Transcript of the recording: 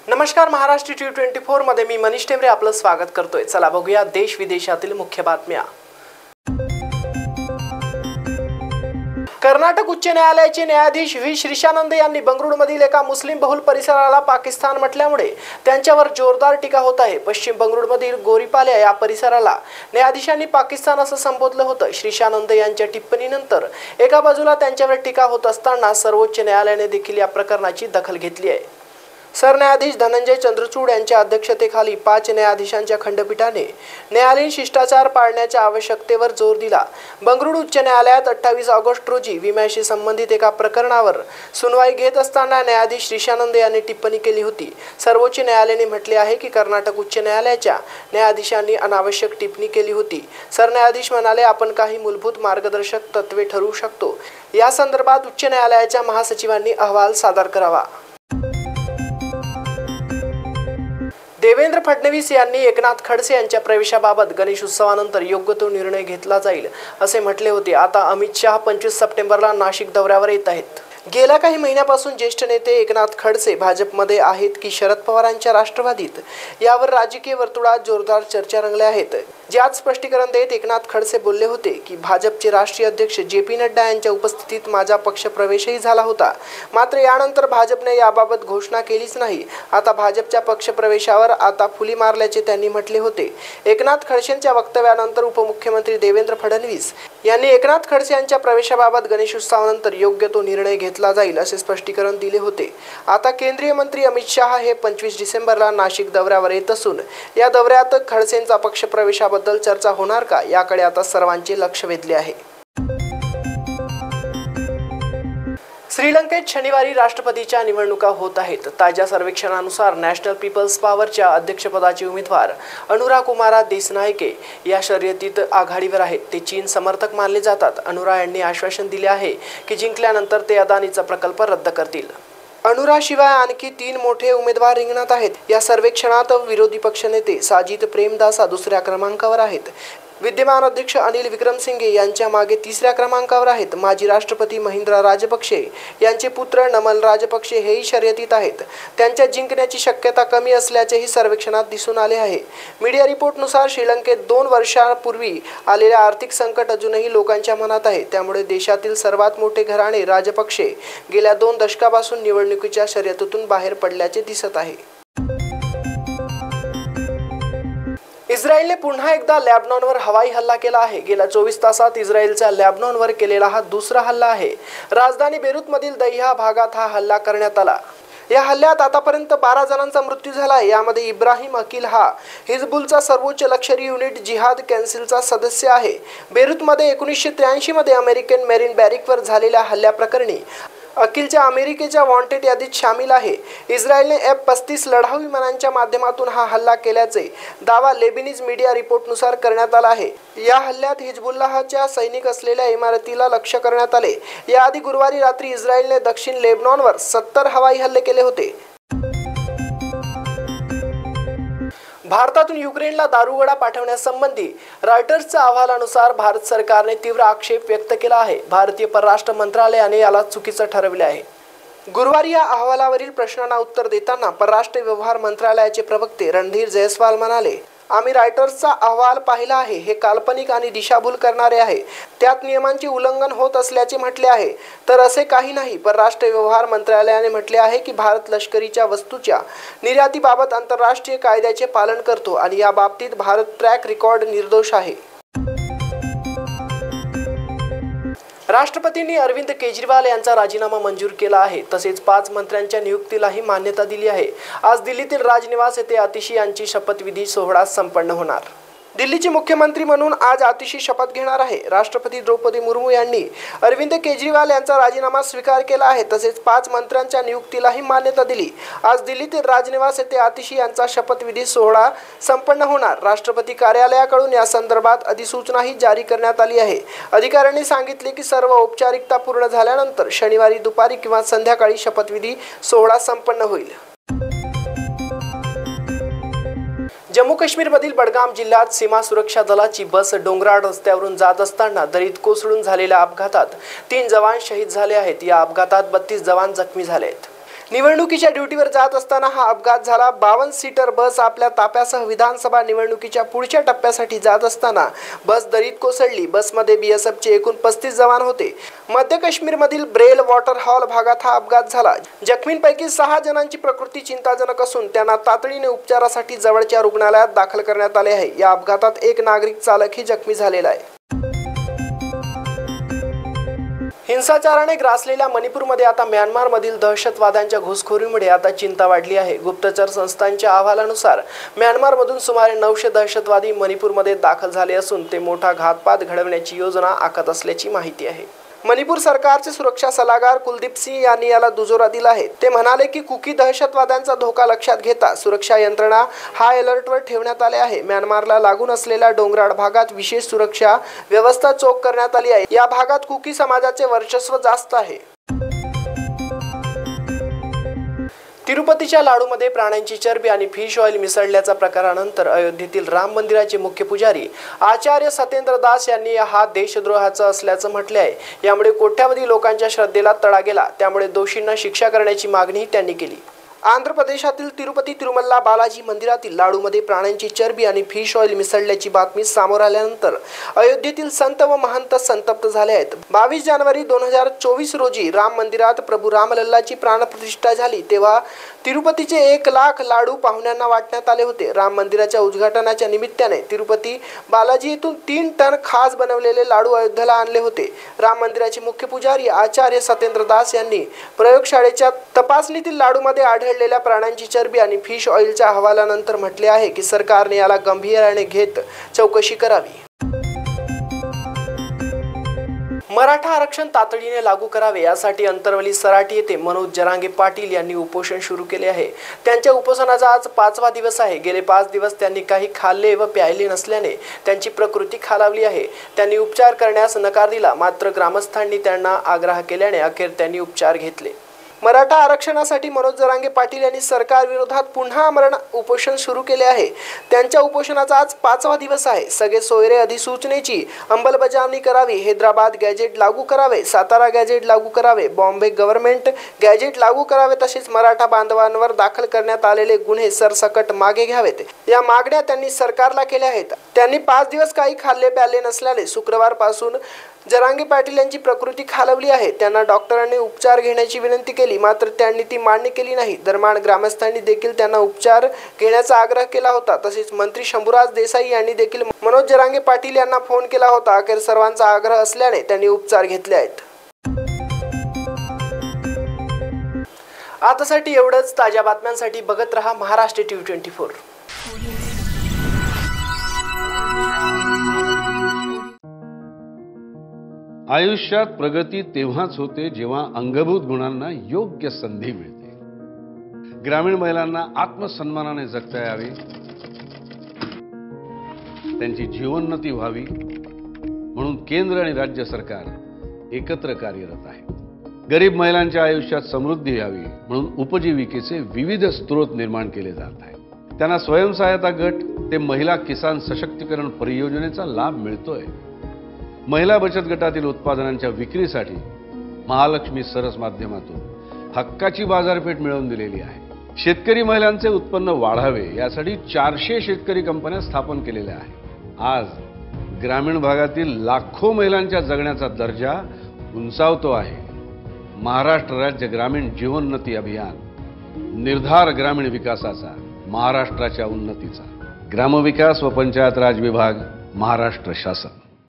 नमस्कार, महाराष्ट्र T24 मध्ये मी मनीष टेमरे आपलं स्वागत करतोय। चला बघूया देश विदेशातील मुख्य बातम्या। कर्नाटक उच्च न्यायालयाचे न्यायाधीश व्ही श्रीशानंद यांनी बंगळुरूमधील एका मुस्लिम बहुल परिसराला पाकिस्तान म्हटल्यामुळे त्यांच्यावर जोरदार टीका होत आहे। पश्चिम बंगळुरूमधील गोरीपाल्या या परिसराला न्यायाधीशांनी पाकिस्तान असं संबोधलं होतं। श्रीशानंद यांच्या टिप्पणीनंतर एका बाजूला त्यांच्यावर टीका होत असताना सर्वोच्च न्यायालयाने देखील या प्रकरणाची दखल घेतली आहे। सरन्यायाधीश धनंजय चंद्रचूड यांच्या अध्यक्षतेखाली 5 न्यायाधीशांच्या खंडपीठाने न्यायालयीन शिष्टाचार पाळण्याच्या आवश्यकतेवर जोर दिला। बंगळुरू उच्च न्यायालयात 28 ऑगस्ट रोजी विम्याशी संबंधित एका प्रकरणावर सुनवाई घेत असताना न्यायाधीश श्रीशानंद यांनी टिप्पणी केली होती। सर्वोच्च न्यायालयाने म्हटले आहे की कर्नाटक उच्च न्यायालयाच्या न्यायाधीशांनी अनावश्यक टिप्पणी केली होती। सरन्यायाधीश म्हणाले, आपण काही मूलभूत मार्गदर्शक तत्त्वे ठरवू शकतो। या संदर्भात उच्च न्यायालयाच्या महासचिवांनी अहवाल सादर करावा। देवेंद्र फडणवीस यांनी एकनाथ खडसे यांच्या प्रवेशाबाबत गणेश उत्सवानंतर योग्य तो निर्णय घेतला जाईल असे म्हटले होते। आता अमित शहा 25 सप्टेंबरला नाशिक दौऱ्यावर येत आहेत। गेल्या काही महिन्यापासून ज्येष्ठ नेते एकनाथ खडसे भाजपमध्ये आहेत की शरद पवारांच्या राष्ट्रवादीत, यावर राजकीय वर्तुळात जोरदार चर्चा रंगल्या आहेत। ज्यात स्पष्टीकरण देत एकनाथ खडसे बोलले होते की भाजपचे राष्ट्रीय अध्यक्ष JP नड्डा यांच्या उपस्थितीत माझा पक्ष प्रवेशही झाला होता, मात्र यानंतर भाजपने याबाबत घोषणा केलीच नाही। आता भाजपच्या पक्ष प्रवेशावर आता फुली मारल्याचे त्यांनी म्हटले होते। एकनाथ खडसेंच्या वक्तव्यानंतर उपमुख्यमंत्री देवेंद्र फडणवीस यांनी एकनाथ खडसे यांच्या प्रवेशाबाबत गणेशोत्सवानंतर योग्य तो निर्णय घेतला जाईल असे स्पष्टीकरण दिले होते। आता केंद्रीय मंत्री अमित शहा हे 25 डिसेंबरला नाशिक दौऱ्यावर येत असून या दौऱ्यात खडसेंचा पक्ष प्रवेशाबद्दल चर्चा होणार का, याकडे आता सर्वांचे लक्ष वेधले आहे। श्रीलंकेत शनिवारी राष्ट्रपतीच्या निवडणुका होत आहेत। ताज्या सर्वेक्षणानुसार नॅशनल पीपल्स पॉवरच्या अध्यक्षपदाचे उमेदवार अनुरा कुमारा दिसनायके या शर्यतीत आघाडीवर आहेत। ते चीन समर्थक मानले जातात। अनुरा यांनी आश्वासन दिले आहे की जिंकल्यानंतर ते अदानीचा प्रकल्प रद्द करतील। अनुराशिवाय आणखी 3 मोठे उमेदवार रिंगणात आहेत। या सर्वेक्षणात विरोधी पक्षनेते साजिद प्रेमदासा दुसऱ्या क्रमांकावर आहेत। विद्यमान अध्यक्ष अनिल विक्रमसिंघे यांच्या मागे 3ऱ्या क्रमांकावर आहेत। माजी राष्ट्रपती महिंद्रा राजपक्षे यांचे पुत्र नमल राजपक्षे हेही शर्यतीत आहेत। त्यांच्या जिंकण्याची शक्यता कमी असल्याचेही सर्वेक्षणात दिसून आले आहे। मीडिया रिपोर्टनुसार श्रीलंकेत 2 वर्षांपूर्वी आलेले आर्थिक संकट अजूनही लोकांच्या मनात आहे। त्यामुळे देशातील सर्वात मोठे घराणे राजपक्षे गेल्या 2 दशकापासून निवडणुकीच्या शर्यतीतून बाहेर पडल्याचे दिसत आहे। इस्रायलने पुन्हा एकदा लेबनॉनवर हवाई हल्ला केला आहे। गेल्या 24 तासात इस्रायलचा लेबनॉनवर केलेला हा दुसरा हल्ला आहे। राजधानी बेरूतमधील दहिया भागात हा हल्ला करण्यात आला। या हल्ल्यात आतापर्यंत 12 जणांचा मृत्यू झाला आहे। यामध्ये इब्राहिम अकील हा हिजबुलचा सर्वोच्च लष्करी युनिट जिहाद कौन्सिलचा सदस्य आहे। बेरूतमध्ये 1983 मध्ये अमेरिकन मेरीन बॅरिकवर झालेल्या हल्ल्याप्रकरणी अकीलच्या अमेरिकेच्या वॉन्टेड यादीत शामिल आहे। इस्रायलने F-35 लढाऊ विमानांच्या माध्यमातून हा हल्ला केल्याचे दावा लेबनीज मीडिया रिपोर्टनुसार करण्यात आला आहे। या हल्ल्यात हिजबुल्लाहच्या सैनिक असलेल्या इमारतीला लक्ष्य करण्यात आले। याआधी गुरुवारी रात्री इस्रायलने दक्षिण लेबनॉनवर 70 हवाई हल्ले केले होते। भारतातून युक्रेनला दारुगोळा पाठवण्यासंबंधी रॉयटर्सच्या अहवालानुसार भारत सरकारने तीव्र आक्षेप व्यक्त केला आहे। भारतीय परराष्ट्र मंत्रालयाने याला चुकीचं ठरवले आहे। गुरुवारी या अहवालावरील प्रश्नांना उत्तर देताना परराष्ट्र व्यवहार मंत्रालयाचे प्रवक्ते रणधीर जयस्वाल म्हणाले, आम्ही रॉयटर्सचा अहवाल पाहिला आहे। हे काल्पनिक आणि दिशाभूल करणारे आहे। त्यात नियमांचे उल्लंघन होत असल्याचे म्हटले आहे। तर असे काही नाही। परराष्ट्र व्यवहार मंत्रालयाने म्हटले आहे की भारत लष्करीच्या वस्तूच्या निर्यातीबाबत आंतरराष्ट्रीय कायद्याचे पालन करतो आणि या बाबतीत भारत ट्रॅक रेकॉर्ड निर्दोष आहे। राष्ट्रपतींनी अरविंद केजरीवाल यांचा राजीनामा मंजूर केला आहे। तसेच 5 मंत्र्यांच्या नियुक्तीलाही मान्यता दिली आहे। आज दिल्लीतील राजनिवास येथे आतिशी यांची शपथविधी सोहळा संपन्न होणार। दिल्लीचे मुख्यमंत्री म्हणून आज आतिशी शपथ घेणार आहे। राष्ट्रपती द्रौपदी मुर्मू यांनी अरविंद केजरीवाल यांचा राजीनामा स्वीकार केला आहे। तसेच 5 मंत्र्यांच्या नियुक्तीलाही मान्यता दिली। आज दिल्लीतील राजनिवास येथे आतिशी यांचा शपथविधी सोहळा संपन्न होणार। राष्ट्रपती कार्यालयाकडून या संदर्भात अधिसूचनाही जारी करण्यात आली आहे। अधिकाऱ्यांनी सांगितले की सर्व औपचारिकता पूर्ण झाल्यानंतर शनिवारी दुपारी किंवा संध्याकाळी शपथविधी सोहळा संपन्न होईल। जम्मू काश्मीरमधील बडगाम जिल्ह्यात सीमा सुरक्षा दलाची बस डोंगराळ रस्त्यावरून जात असताना दरीत कोसळून झालेल्या अपघातात 3 जवान शहीद झाले आहेत। या अपघातात 32 जवान जखमी झाले आहेत। निवडणुकीच्या ड्युटीवर जात असताना हा अपघात झाला। 52 सीटर बस आपल्या ताफ्यासह विधानसभा निवडणुकीच्या पुढच्या टप्प्यासाठी जात असताना बस दरीत कोसळली। बसमध्ये बीएसएफचे एकूण 35 जवान होते। मध्य काश्मीरमधील ब्रेल वॉटर हॉल भागात हा अपघात झाला। जखमींपैकी 6 जणांची प्रकृती चिंताजनक असून त्यांना तातडीने उपचारासाठी जवळच्या रुग्णालयात दाखल करण्यात आले आहे। या अपघातात एक नागरिक चालकही जखमी झालेला आहे। हिंसाचाराने ग्रासलेल्या मणिपूरमध्ये आता म्यानमारमधील दहशतवाद्यांच्या घुसखोरीमुळे आता चिंता वाढली आहे। गुप्तचर संस्थांच्या अहवालानुसार म्यानमारमधून सुमारे 900 दहशतवादी मणिपूरमध्ये दाखल झाले असून ते मोठा घातपात घडवण्याची योजना आखत असल्याची माहिती आहे। मणिपूर सरकारचे सुरक्षा सल्लागार कुलदीप सिंह यांनी याला दुजोरा दिला आहे। ते म्हणाले की कुकी दहशतवाद्यांचा धोका लक्षात घेता सुरक्षा यंत्रणा हाय अलर्टवर ठेवण्यात आले आहे। म्यानमारला लागून असलेल्या डोंगराळ भागात विशेष सुरक्षा व्यवस्था चोख करण्यात आली आहे। या भागात कुकी समाजाचे वर्चस्व जास्त आहे। तिरुपतीच्या लाडूमध्ये प्राण्यांची चरबी आणि फिश ऑइल मिसळल्याच्या प्रकारानंतर अयोध्येतील राम मंदिराचे मुख्य पुजारी आचार्य सत्येंद्र दास यांनी हा देशद्रोहाचा असल्याचं म्हटले आहे। यामुळे कोट्यावधी लोकांच्या श्रद्धेला तडा गेला। त्यामुळे दोषींना शिक्षा करण्याची मागणी त्यांनी केली। आंध्र प्रदेशातील तिरुपती तिरुमल्ला बालाजी मंदिरातील लाडूमध्ये प्राण्यांची चरबी आणि फिश ऑइल मिसळल्याची बातमी समोर आल्यानंतर अयोध्येतील संत व महंत संतप्त झाले आहेत। 22 जानेवारी 2024 रोजी राम मंदिरात प्रभू रामलल्लाची प्राणप्रतिष्ठा झाली तेव्हा तिरुपतीचे 1 लाख लाडू पाहुण्यांना वाटण्यात आले होते। राम मंदिराच्या उद्घाटनाच्या निमित्ताने तिरुपती बालाजी येथून 3 टन खास बनवलेले लाडू अयोध्येला आणले होते। राम मंदिराचे मुख्य पुजारी आचार्य सत्येंद्र दास यांनी प्रयोगशाळेच्या तपासणीतील लाडूमध्ये आढळलेल्या प्राण्यांची चरबी आणि फिश ऑइलच्या अहवालानंतर म्हटले आहे की सरकारने याला गंभीरपणे घेत चौकशी करावी। मराठा आरक्षण तातडीने लागू करावे यासाठी अंतरवली सराटी येथे मनोज जरांगे पाटील यांनी उपोषण सुरू केले आहे। त्यांच्या उपोषणाचा आज 5वा दिवस आहे। गेले 5 दिवस त्यांनी काही खाल्ले व प्यायले नसल्याने त्यांची प्रकृती खालावली आहे। त्यांनी उपचार करण्यास नकार दिला, मात्र ग्रामस्थांनी त्यांना आग्रह केल्याने अखेर त्यांनी उपचार घेतले। मराठा आरक्षणासाठी मनोज जरांगे पाटील यांनी सरकार विरोधात पुन्हा आमरण उपोषण सुरू केले आहे। त्यांच्या उपोषणाचा आज 5वा दिवस आहे। सगळे सोयरे अधिसूचनेची अंमलबजावणी करावी, हैदराबाद गॅजेट लागू करावे, सातारा गॅजेट लागू करावे, बॉम्बे गव्हर्नमेंट गॅजेट लागू करावे, तसेच मराठा बांधवांवर दाखल करण्यात आलेले गुन्हे सरसकट मागे घ्यावेत। या मागण्या त्यांनी सरकारला केल्या आहेत। त्यांनी 5 दिवस काही खाल्ले प्याले नसल्याने शुक्रवारपासून जरांगे पाटील यांची प्रकृती खालावली आहे। त्यांना डॉक्टरांनी उपचार घेण्याची विनंती केली, मात्र त्यांनी ती मान्य केली नाही। दरम्यान ग्रामस्थांनी देखील त्यांना उपचार घेण्याचा आग्रह केला होता। तसेच मंत्री शंभूराज देसाई यांनी देखील मनोज जरांगे पाटील यांना फोन केला होता। अखेर सर्वांचा आग्रह असल्याने त्यांनी उपचार घेतले आहेत। आतासाठी एवढंच। ताज्या बातम्यांसाठी बघत रहा महाराष्ट्र TV24। आयुष्यात प्रगती तेव्हाच होते जेव्हा अंगभूत गुणांना योग्य संधी मिळते। ग्रामीण महिलांना आत्मसन्मानाने जगता यावे, त्यांची जीवनोन्नती व्हावी म्हणून केंद्र आणि राज्य सरकार एकत्र कार्यरत आहे। गरीब महिलांच्या आयुष्यात समृद्धी यावी म्हणून उपजीविकेचे विविध स्रोत निर्माण केले जात आहेत। त्यांना स्वयंसहायता गट ते महिला किसान सशक्तीकरण परियोजनेचा लाभ मिळतोय। महिला बचत गटातील उत्पादनांच्या विक्रीसाठी महालक्ष्मी सरस माध्यमातून हक्काची बाजारपेठ मिळवून दिलेली आहे। शेतकरी महिलांचे उत्पन्न वाढावे यासाठी 400 शेतकरी कंपन्या स्थापन केलेल्या आहेत। आज ग्रामीण भागातील लाखो महिलांच्या जगण्याचा दर्जा उंचावतो आहे। महाराष्ट्र राज्य ग्रामीण जीवनोन्नती अभियान, निर्धार ग्रामीण विकासाचा, महाराष्ट्राच्या उन्नतीचा, ग्रामविकास व पंचायत राज विभाग, महाराष्ट्र शासन।